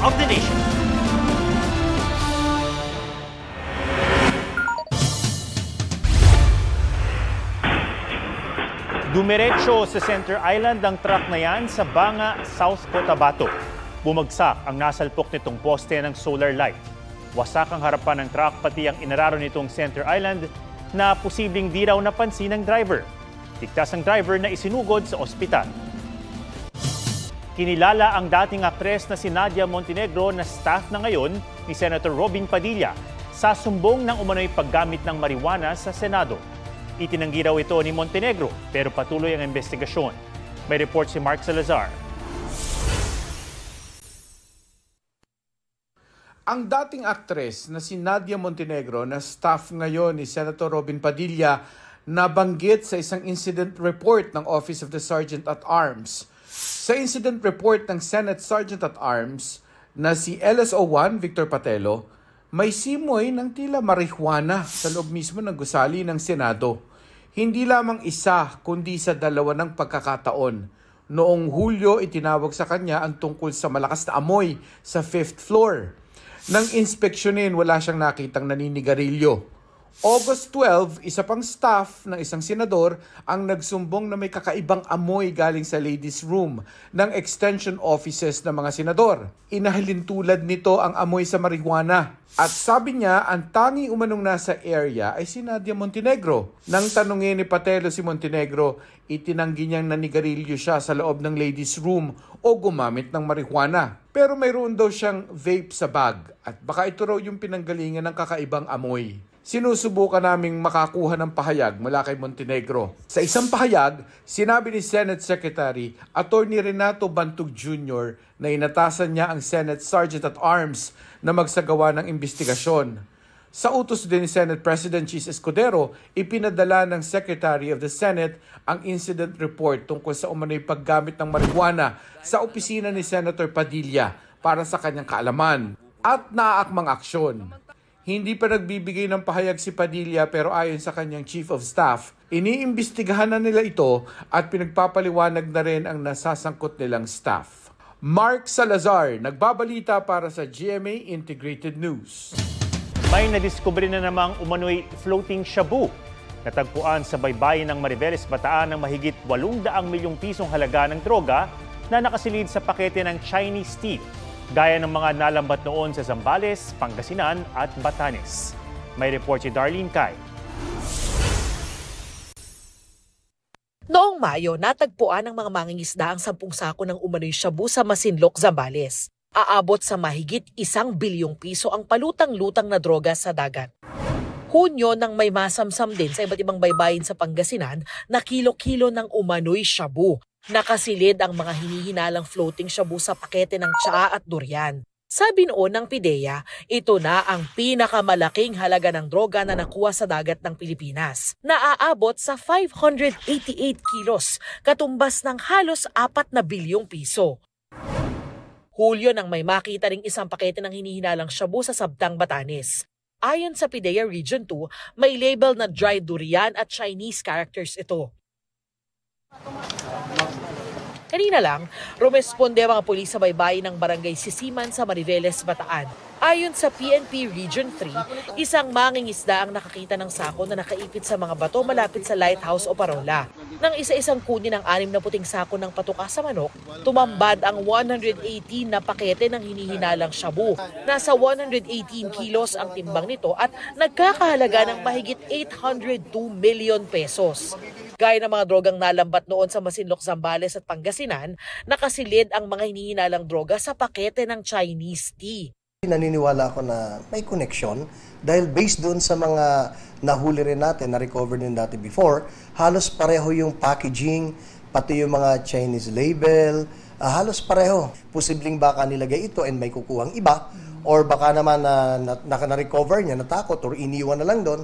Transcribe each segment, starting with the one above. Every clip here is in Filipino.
of the nation. Dumiretso sa Center Island ang truck na yan sa Banga, South Cotabato. Bumagsak ang nasalpok nitong poste ng solar light. Wasak ang harapan ng truck pati ang inararo nitong Center Island na posibleng di raw napansin ng driver. Ligtas ang driver na isinugod sa ospital. Kinilala ang dating aktres na si Nadia Montenegro na staff na ngayon ni Senator Robin Padilla sa sumbong ng umano'y paggamit ng marijuana sa Senado. Itinanggi raw ito ni Montenegro pero patuloy ang investigasyon. May report si Mark Salazar. Ang dating aktres na si Nadia Montenegro na staff ngayon ni Senator Robin Padilla nabanggit sa isang incident report ng Office of the Sergeant at Arms. Sa incident report ng Senate Sergeant at Arms na si LSO-1 Victor Patelo, may simoy ng tila marijuana sa loob mismo ng gusali ng Senado. Hindi lamang isa kundi sa dalawa ng pagkakataon. Noong Hulyo, itinawag sa kanya ang tungkol sa malakas na amoy sa 5th floor. Nang inspeksyonin, wala siyang nakitang naninigarilyo. August 12, isa pang staff ng isang senador ang nagsumbong na may kakaibang amoy galing sa ladies' room ng extension offices ng mga senador. Inahalintulad nito ang amoy sa marijuana. At sabi niya, ang tanging umanong nasa area ay si Nadia Montenegro. Nang tanungin ni Patelo si Montenegro, itinanggi niyang nanigarilyo siya sa loob ng ladies' room o gumamit ng marijuana. Pero mayroon daw siyang vape sa bag at baka ito raw yung pinanggalingan ng kakaibang amoy. Sinusubukan naming makakuha ng pahayag mula kay Montenegro. Sa isang pahayag, sinabi ni Senate Secretary Attorney Renato Bantug Jr. na inatasan niya ang Senate Sergeant at Arms na magsagawa ng investigasyon. Sa utos din ni Senate President Chis Escudero, ipinadala ng Secretary of the Senate ang incident report tungkol sa umano'y paggamit ng marijuana sa opisina ni Senator Padilla para sa kanyang kaalaman at naaakmang aksyon. Hindi pa nagbibigay ng pahayag si Padilla pero ayon sa kanyang Chief of Staff, iniimbestigahan na nila ito at pinagpapaliwanag na rin ang nasasangkot nilang staff. Mark Salazar, nagbabalita para sa GMA Integrated News. May nadiskubre na namang umano'y floating shabu. Natagpuan sa baybayin ng Mariveles, Bataan ng mahigit 800 milyong pisong halaga ng droga na nakasilid sa pakete ng Chinese tea. Gaya ng mga nalambat noon sa Zambales, Pangasinan at Batanes. May report si Darlene Cai. Noong Mayo, natagpuan ng mga mangingisda ang 10 sako ng umano'y shabu sa Masinloc, Zambales. Aabot sa mahigit 1 bilyong piso ang palutang-lutang na droga sa dagat. Hunyo nang may masamsam din sa iba't ibang baybayin sa Pangasinan na kilo-kilo ng umano'y shabu. Nakasilid ang mga hinihinalang floating shabu sa pakete ng tsaa at durian. Sabi noon ng PIDEA, ito na ang pinakamalaking halaga ng droga na nakuha sa dagat ng Pilipinas. Naaabot sa 588 kilos, katumbas ng halos 4 na bilyong piso. Hulyo nang may makita ring isang pakete ng hinihinalang shabu sa Sabtang, Batanes. Ayon sa PIDEA Region 2, may label na dried durian at Chinese characters ito. Kanina lang, rumesponde ang mga pulis sa baybayin ng barangay Sisiman sa Mariveles, Bataan. Ayon sa PNP Region 3, isang mangingisda ang nakakita ng sako na nakaipit sa mga bato malapit sa Lighthouse o Parola. Nang isa-isang kunin ang 6 na puting sako ng patuka sa manok, tumambad ang 118 na pakete ng hinihinalang shabu. Nasa 118 kilos ang timbang nito at nagkakahalaga ng mahigit 802 million pesos. Gaya ng mga drogang nalambat noon sa Masinloc, Zambales at Pangasinan, nakasilid ang mga hinihinalang droga sa pakete ng Chinese tea. Naniniwala ako na may connection dahil based doon sa mga nahuli rin natin, na-recover din dati before, halos pareho yung packaging, pati yung mga Chinese label, halos pareho. Posibleng baka nilagay ito and may kukuhang iba or baka naman na-recover niya, natakot or iniwan na lang doon.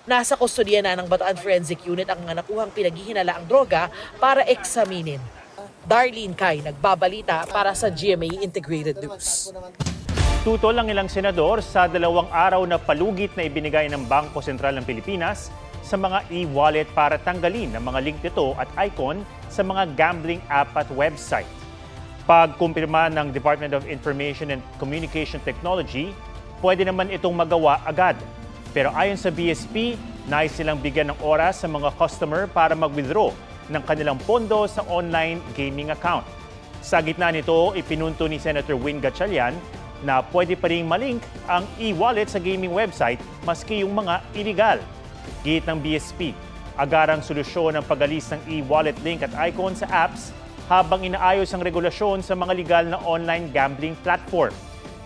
Nasa kustodiya na ng Bataan Forensic Unit ang mga nakuhang pinaghihinalaang droga para eksaminin. Darlene Cai, nagbabalita para sa GMA Integrated News. Tutol ang ilang senador sa 2 araw na palugit na ibinigay ng Bangko Sentral ng Pilipinas sa mga e-wallet para tanggalin ang mga link nito at icon sa mga gambling app at website. Pagkumpirma ng Department of Information and Communication Technology, pwede naman itong magawa agad. Pero ayon sa BSP, nais silang bigyan ng oras sa mga customer para mag-withdraw ng kanilang pondo sa online gaming account. Sa gitna nito, ipinunto ni Senator Win Gatchalian na pwede pa ring malink ang e-wallet sa gaming website maski yung mga illegal. Gihit ng BSP, agarang solusyon ang pag-alis ng e-wallet link at icon sa apps habang inaayos ang regulasyon sa mga legal na online gambling platform.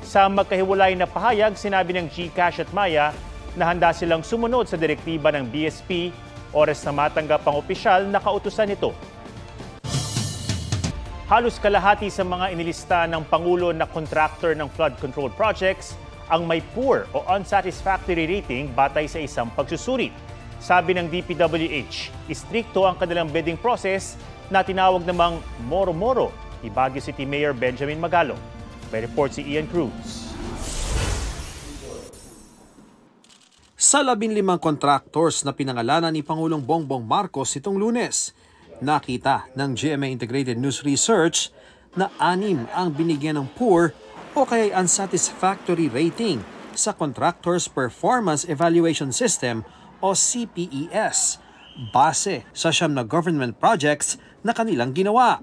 Sa magkahiwalay na pahayag, sinabi ng GCash at Maya na handa silang sumunod sa direktiba ng BSP oras na matanggap ang opisyal na kautusan nito. Halos kalahati sa mga inilista ng Pangulo na contractor ng flood control projects ang may poor o unsatisfactory rating batay sa isang pagsusuri. Sabi ng DPWH, istrikto ang kanilang bidding process na tinawag namang moro-moro ni Baguio City Mayor Benjamin Magalong. May report si Ian Cruz. Sa 15 contractors na pinangalanan ni Pangulong Bongbong Marcos itong Lunes, nakita ng GMA Integrated News Research na 6 ang binigyan ng poor o kaya unsatisfactory rating sa Contractors Performance Evaluation System o CPES base sa 9 na government projects na kanilang ginawa.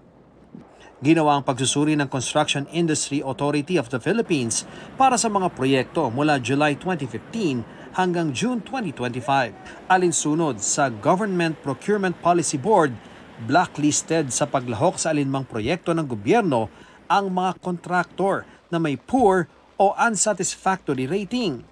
Ginawa ang pagsusuri ng Construction Industry Authority of the Philippines para sa mga proyekto mula July 2015 hanggang June 2025. Alinsunod sa Government Procurement Policy Board, blacklisted sa paglahok sa alinmang proyekto ng gobyerno ang mga kontraktor na may poor o unsatisfactory rating.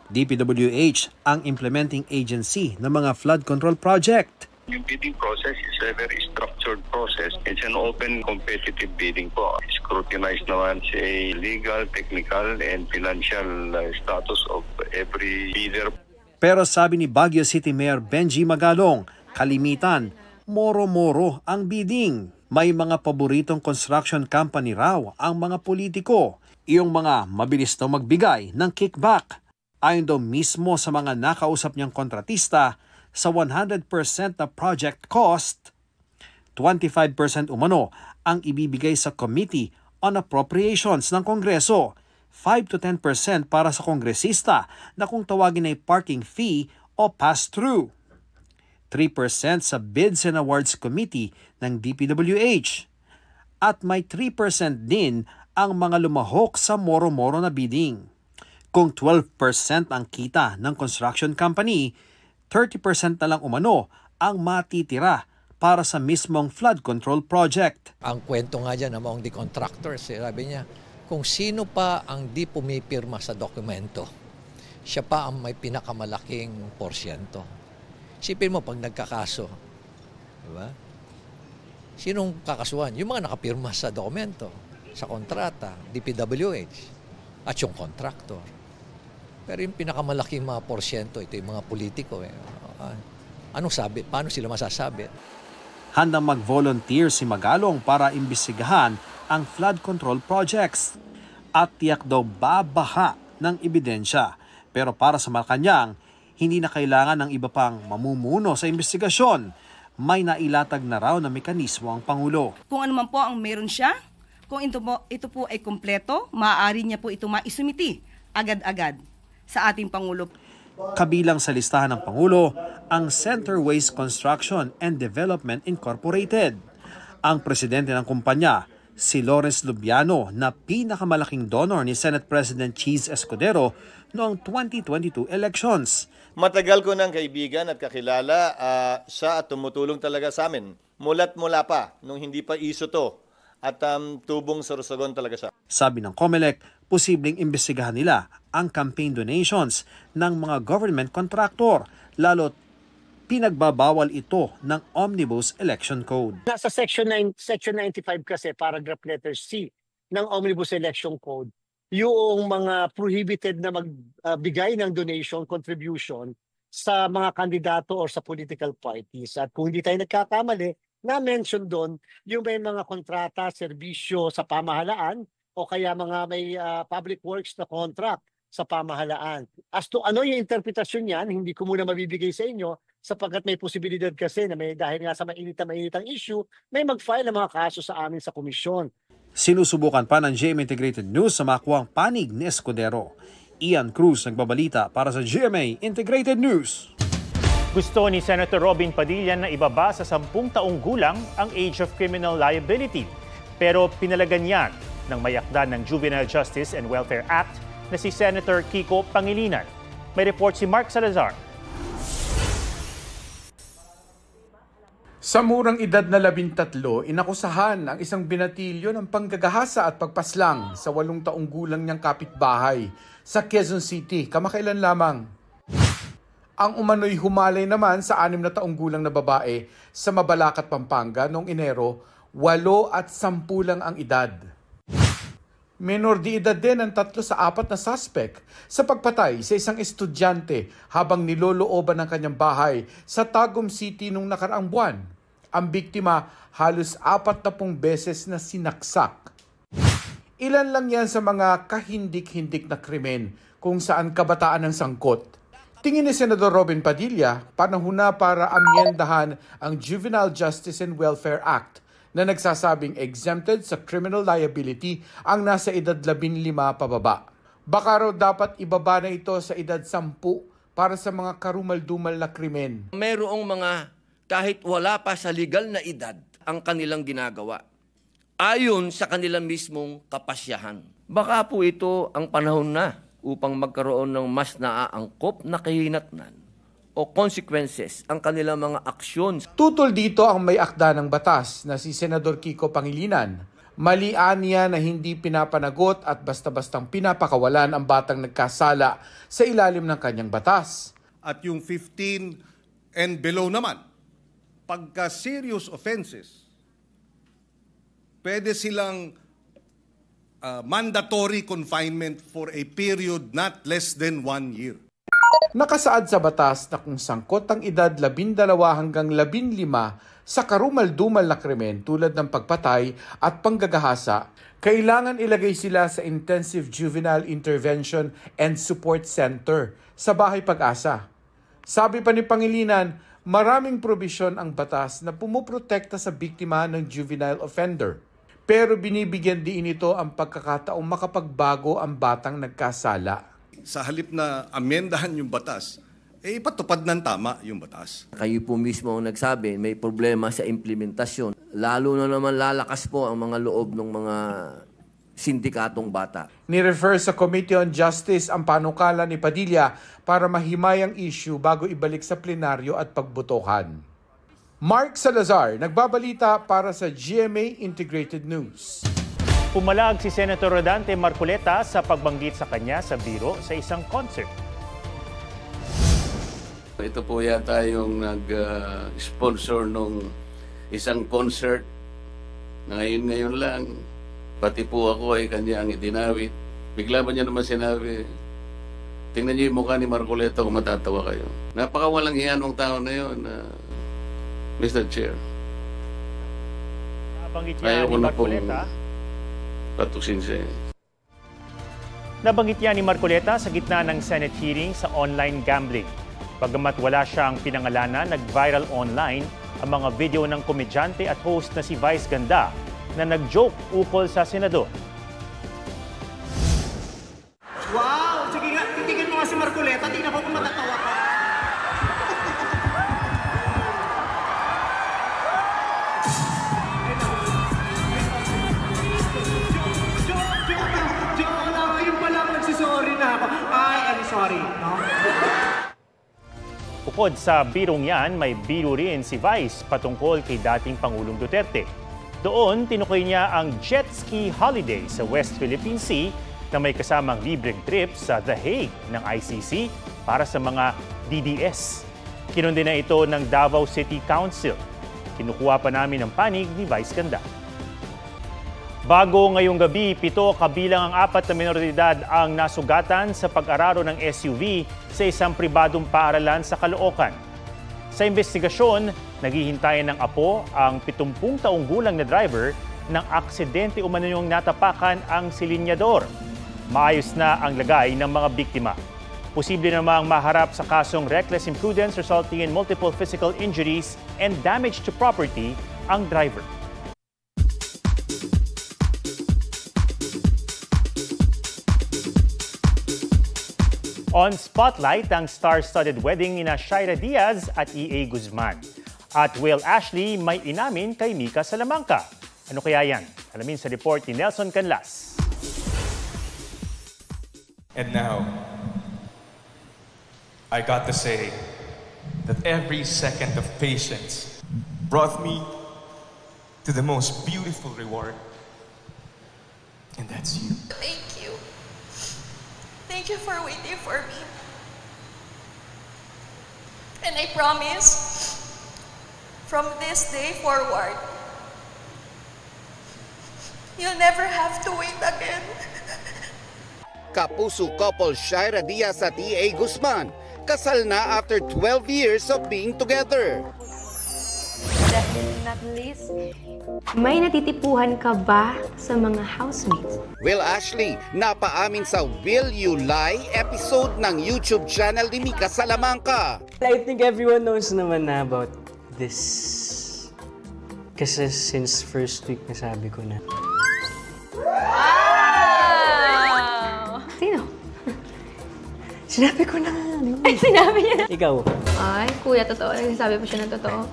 DPWH ang implementing agency ng mga flood control project. Yung bidding process is a very structured process. It's an open competitive bidding po. Scrutinized naman sa legal, technical, and financial status of every bidder. Pero sabi ni Baguio City Mayor Benji Magalong, kalimitan, moro-moro ang bidding. May mga paboritong construction company raw ang mga politiko. Iyong mga mabilis daw magbigay ng kickback. Ayon daw mismo sa mga nakausap niyang kontratista, sa 100% na project cost, 25% umano ang ibibigay sa Committee on Appropriations ng Kongreso, 5 to 10% para sa kongresista na kung tawagin ay parking fee o pass-through, 3% sa Bids and Awards Committee ng DPWH, at may 3% din ang mga lumahok sa moro-moro na bidding. Kung 12% ang kita ng construction company, 30% na lang umano ang matitira para sa mismong flood control project. Ang kwento nga dyan ng mga contractors, sabi niya, kung sino pa ang di pumipirma sa dokumento, siya pa ang may pinakamalaking porsyento. Sipin mo pag nagkakaso, di ba? Sinong kakasuhan? Yung mga nakapirma sa dokumento, sa kontrata, DPWH, at yung contractor. Pero yung pinakamalaking mga porsyento, ito yung mga politiko. Anong sabi? Paano sila masasabi? Handang mag-volunteer si Magalong para imbestigahan ang flood control projects. At tiyak daw babaha ng ebidensya. Pero para sa Malacanang, hindi na kailangan ng iba pang mamumuno sa investigasyon. May nailatag na raw na mekanismo ang Pangulo. Kung ano man po ang meron siya, kung ito po ay kumpleto, maaari niya po ito maisumiti agad-agad sa ating Pangulo. Kabilang sa listahan ng Pangulo, ang Centerways Construction and Development Incorporated. Ang presidente ng kumpanya, si Lawrence Lubiano, na pinakamalaking donor ni Senate President Cheese Escudero noong 2022 elections. Matagal ko ng kaibigan at kakilala siya at tumutulong talaga sa amin. Mula pa, nung hindi pa iso to. At tubong Sorsogon talaga siya. Sabi ng COMELEC, posibleng imbestigahan nila ang campaign donations ng mga government contractor, lalo't pinagbabawal ito ng Omnibus Election Code. Nasa Section 95 kasi, paragraph letter C ng Omnibus Election Code, yung mga prohibited na magbigay ng donation, contribution sa mga kandidato or sa political parties. At kung hindi tayo nagkakamali, na-mention doon yung may mga kontrata, serbisyo sa pamahalaan o kaya mga may public works na contract sa pamahalaan. As to ano yung interpretasyon niyan, hindi ko muna mabibigay sa inyo sapagkat may posibilidad kasi na dahil nga sa mainit ang issue, may mag-file ng mga kaso sa amin sa komisyon. Sinusubukan pa ng GMA Integrated News sa makuhang panig ni Escudero. Ian Cruz nagbabalita para sa GMA Integrated News. Gusto ni Senator Robin Padilla na ibaba sa 10 taong gulang ang age of criminal liability. Pero pinalagan yan ng mayakdan ng Juvenile Justice and Welfare Act na si Senator Kiko Pangilinan. May report si Mark Salazar. Sa murang edad na 13, inakusahan ang isang binatilyo ng panggagahasa at pagpaslang sa 8 taong gulang niyang kapitbahay sa Quezon City, kamakailan lamang. Ang umano'y humalay naman sa 6 na taong gulang na babae sa Mabalacat, Pampanga noong Enero, 8 at 10 lang ang edad. Menor di edad din ang 3 sa 4 na suspect sa pagpatay sa isang estudyante habang nilolooban ng kanyang bahay sa Tagum City noong nakaraang buwan. Ang biktima halos 40 beses na sinaksak. Ilan lang yan sa mga kahindik-hindik na krimen kung saan kabataan ang sangkot. Tingin ni Senador Robin Padilla, panahon na para amyendahan ang Juvenile Justice and Welfare Act na nagsasabing exempted sa criminal liability ang nasa edad 15 pababa. Baka raw dapat ibaba na ito sa edad 10 para sa mga karumal-dumal na krimen. Mayroong mga kahit wala pa sa legal na edad ang kanilang ginagawa ayon sa kanilang mismong kapasyahan. Baka po ito ang panahon na upang magkaroon ng mas naaangkop na kahinatnan o consequences ang kanilang mga aksyon. Tutol dito ang may akda ng batas na si Senador Kiko Pangilinan. Malian niya na hindi pinapanagot at basta-bastang pinapakawalan ang batang nagkasala sa ilalim ng kanyang batas. At yung 15 and below naman, pagka serious offenses, pwede silang mandatory confinement for a period not less than 1 year. Nakasaad sa batas na kung sangkot ang edad 12 hanggang 15 sa karumal-dumal na krimen tulad ng pagpatay at panggagahasa, kailangan ilagay sila sa Intensive Juvenile Intervention and Support Center sa Bahay Pag-asa. Sabi pa ni Pangilinan, maraming probisyon ang batas na pumuprotekta sa biktima ng juvenile offender. Pero binibigyan din ito ang pagkakataong makapagbago ang batang nagkasala. Sa halip na amendahan yung batas, ipatupad ng tama yung batas. Kayo po mismo ang nagsabi, may problema sa implementasyon. Lalo na naman lalakas po ang mga loob ng mga sindikatong bata. Ni-refer sa Committee on Justice ang panukala ni Padilla para mahimay ang issue bago ibalik sa plenaryo at pagbotohan. Mark Salazar, nagbabalita para sa GMA Integrated News. Pumalag si Senator Rodante Marcoleta sa pagbanggit sa kanya sa biro sa isang concert. Ito po yata yung nag-sponsor nung isang concert na ngayon lang. Pati po ako ay kanyang idinawit. Bigla ba niya naman sinabi, tingnan niyo yung mukha ni Marcoleta kung matatawa kayo. Napakawalang hiyan ng tao na yun, Mr. Chair. Nabanggit niya ni Marcoleta. Patuksin siya. Nabanggit niya ni Marcoleta sa gitna ng Senate hearing sa online gambling. Bagamat wala siyang pinangalanan, nag-viral online ang mga video ng komedyante at host na si Vice Ganda na nag-joke ukol sa senador. Wow! Sige nga, titigin mo nga si Marcoleta. Tingnan ko kung matatawa ka. Joke lang. Ayun pala, nagsisorry na ako. I'm sorry. No? Bukod sa birong yan, may biro rin si Vice patungkol kay dating Pangulong Duterte. Doon, tinukoy niya ang jet ski holiday sa West Philippine Sea na may kasamang libreng trip sa The Hague ng ICC para sa mga DDS. Kinundi na ito ng Davao City Council. Kinukuha pa namin ang panig ni Vice Ganda. Bago ngayong gabi, 7 kabilang ang 4 na menor de edad ang nasugatan sa pag-araro ng SUV sa isang pribadong paaralan sa Caloocan. Sa investigasyon, naghihintayan ng apo ang 70 taong gulang na driver ng aksidente umano'ng natapakan ang silinyador. Maayos na ang lagay ng mga biktima. Posible namang maharap sa kasong reckless imprudence resulting in multiple physical injuries and damage to property ang driver. On Spotlight, ang star-studded wedding ni Shaira Diaz at E.A. Guzman. At Will Ashley may inamin kay Mika Salamanca. Ano kaya yan? Alamin sa report ni Nelson Canlas. And now, I got to say that every second of patience brought me to the most beautiful reward. And that's you. Thank you. Thank you for waiting for me. And I promise, from this day forward, you'll never have to wait again. Kapuso couple Shaira Diaz at E.A. Guzman, kasal na after 12 years of being together. Definitely not least, may natitipuhan ka ba sa mga housemates? Will Ashley napaamin sa Will You Lie episode ng YouTube channel ni Mika Salamanca. I think everyone knows naman na about this. Kasi since first week nasabi ko na. Wow! Sino? Sinabi ko na. Ay, sinabi niya na. Ikaw? Ay, kuya, totoo. Nagsasabi pa siya ng totoo.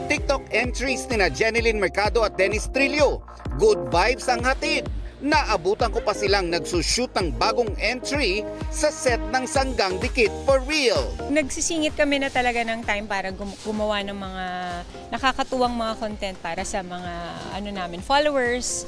TikTok entries ni Jeneline Mercado at Dennis Trillo. Good vibes ang hatid. Naabutan ko pa silang nagsushoot ng bagong entry sa set ng Sanggang Dikit for Real. Nagsisingit kami na talaga ng time para gumawa ng mga nakakatuwang mga content para sa mga namin followers.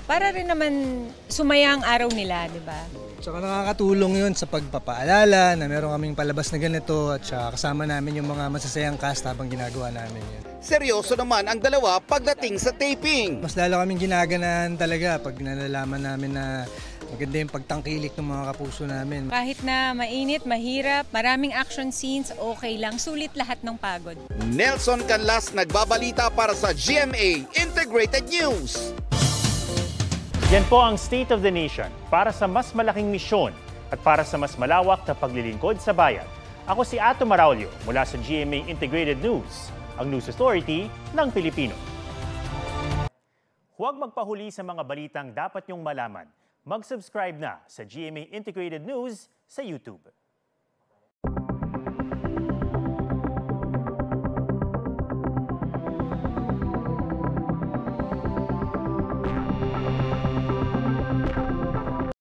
Para rin naman sumaya ang araw nila, di ba? Tsaka nakakatulong yun sa pagpapaalala na meron kaming palabas na ganito at kasama namin yung mga masasayang cast habang ginagawa namin yun. Seryoso naman ang dalawa pagdating sa taping. Mas lalo kaming ginaganan talaga pag nalalaman namin na maganda yung pagtangkilik ng mga kapuso namin. Kahit na mainit, mahirap, maraming action scenes, okay lang. Sulit lahat ng pagod. Nelson Canlas nagbabalita para sa GMA Integrated News. Yan po ang State of the Nation para sa mas malaking misyon at para sa mas malawak na paglilingkod sa bayan. Ako si Ato Maraulio mula sa GMA Integrated News, ang News Authority ng Pilipino. Huwag magpahuli sa mga balitang dapat niyong malaman. Mag-subscribe na sa GMA Integrated News sa YouTube.